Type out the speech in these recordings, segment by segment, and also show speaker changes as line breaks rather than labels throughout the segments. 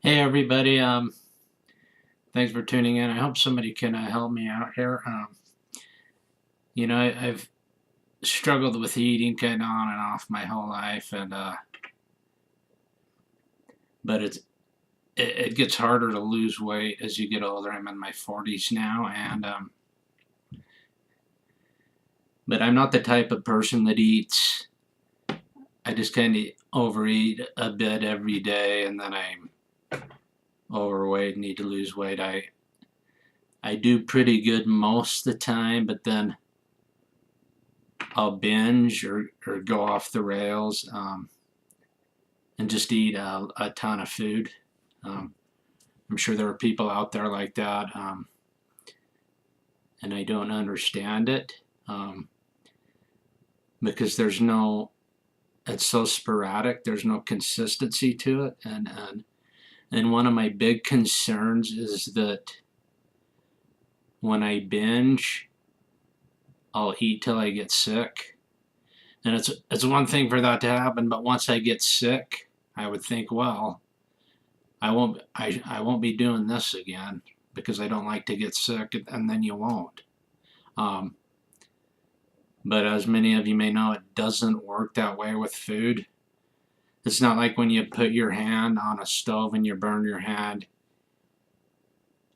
Hey everybody, thanks for tuning in. I hope somebody can help me out here. I've struggled with eating kind of on and off my whole life, and but it gets harder to lose weight as you get older. I'm in my 40s now, and but I'm not the type of person that eats. I just kind of overeat a bit every day, and then I'm overweight and need to lose weight. I do pretty good most of the time, but then I'll binge or go off the rails and just eat a ton of food. Um, I'm sure there are people out there like that, and I don't understand it because it's so sporadic. There's no consistency to it, and one of my big concerns is that when I binge, I'll eat till I get sick. And it's one thing for that to happen, but once I get sick, I would think, well, I won't be doing this again because I don't like to get sick, and then you won't. Um, but as many of you may know, it doesn't work that way with food. It's not like when you put your hand on a stove and you burn your hand.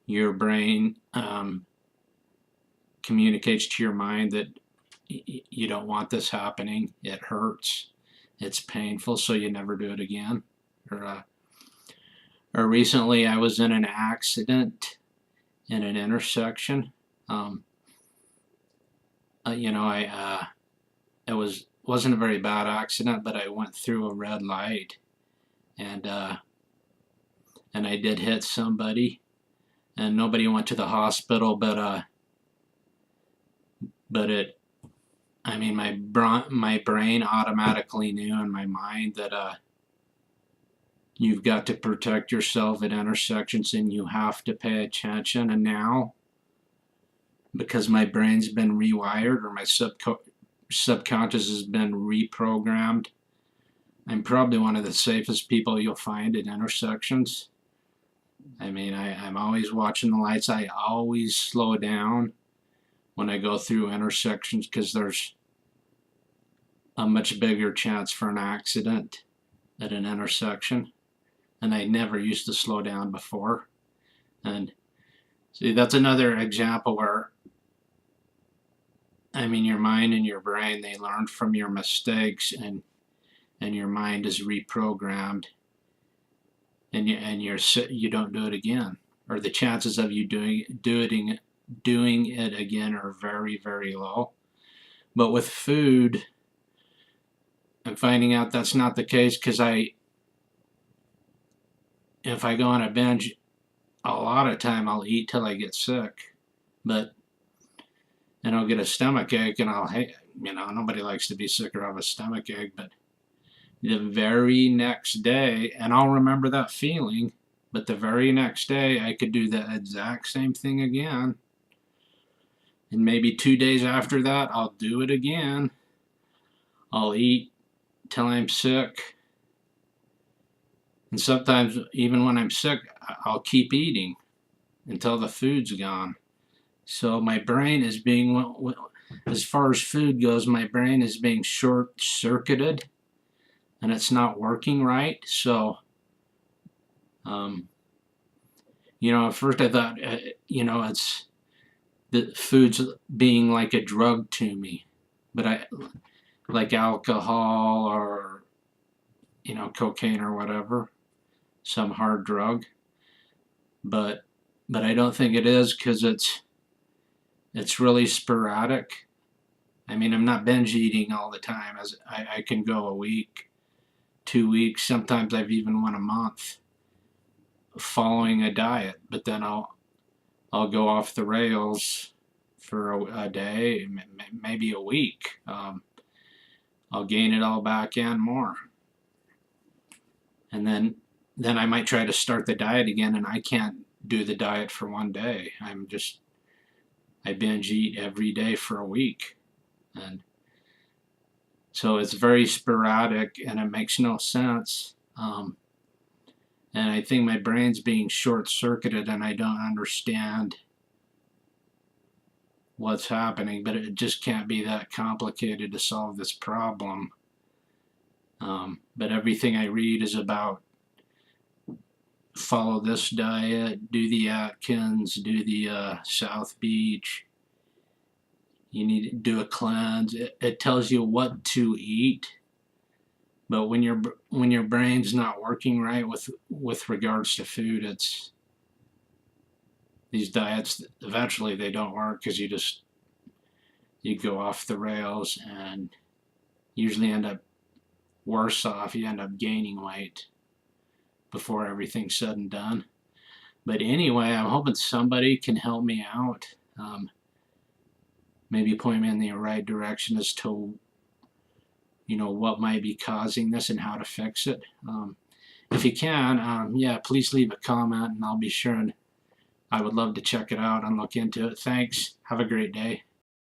Your brain communicates to your mind that you don't want this happening. It hurts. It's painful, so you never do it again. Or recently, I was in an accident in an intersection. Um, it wasn't a very bad accident, but I went through a red light, and and I did hit somebody, and nobody went to the hospital, but it. I mean, my brain automatically knew in my mind that you've got to protect yourself at intersections, and you have to pay attention. And now, because my brain's been rewired, or my subconscious has been reprogrammed, I'm probably one of the safest people you'll find at intersections. I mean, I'm always watching the lights. I always slow down when I go through intersections because there's a much bigger chance for an accident at an intersection. And I never used to slow down before. And see, that's another example where, I mean, your mind and your brain, they learn from your mistakes, and your mind is reprogrammed, and you don't do it again, or the chances of you doing it again are very, very low. But with food, I'm finding out that's not the case, because if I go on a binge, a lot of time I'll eat till I get sick, and I'll get a stomach ache, and nobody likes to be sick or have a stomach ache, but the very next day, and I'll remember that feeling, but the very next day I could do the exact same thing again. And maybe 2 days after that, I'll do it again. I'll eat till I'm sick. And sometimes, even when I'm sick, I'll keep eating until the food's gone. So my brain is being, as far as food goes, my brain is being short-circuited, and it's not working right. So, at first I thought, it's the food's being like a drug to me, but like alcohol or cocaine or whatever, some hard drug. But I don't think it is, because it's really sporadic. I mean, I'm not binge eating all the time. As I can go a week, 2 weeks, sometimes I've even went a month following a diet, but then I'll go off the rails for a day, maybe a week. I'll gain it all back and more, and then I might try to start the diet again, and I can't do the diet for one day. I binge eat every day for a week, and so it's very sporadic, and it makes no sense. And I think my brain's being short-circuited and I don't understand what's happening, but it just can't be that complicated to solve this problem. But everything I read is about follow this diet, do the Atkins, do the South Beach. You need to do a cleanse. It tells you what to eat, but when your brain's not working right with regards to food, it's these diets eventually they don't work because you go off the rails and usually end up worse off. You end up gaining weight before everything's said and done. But anyway, I'm hoping somebody can help me out. Maybe point me in the right direction as to what might be causing this and how to fix it. If you can, yeah, please leave a comment and I'll be sure and I would love to check it out and look into it. Thanks. Have a great day.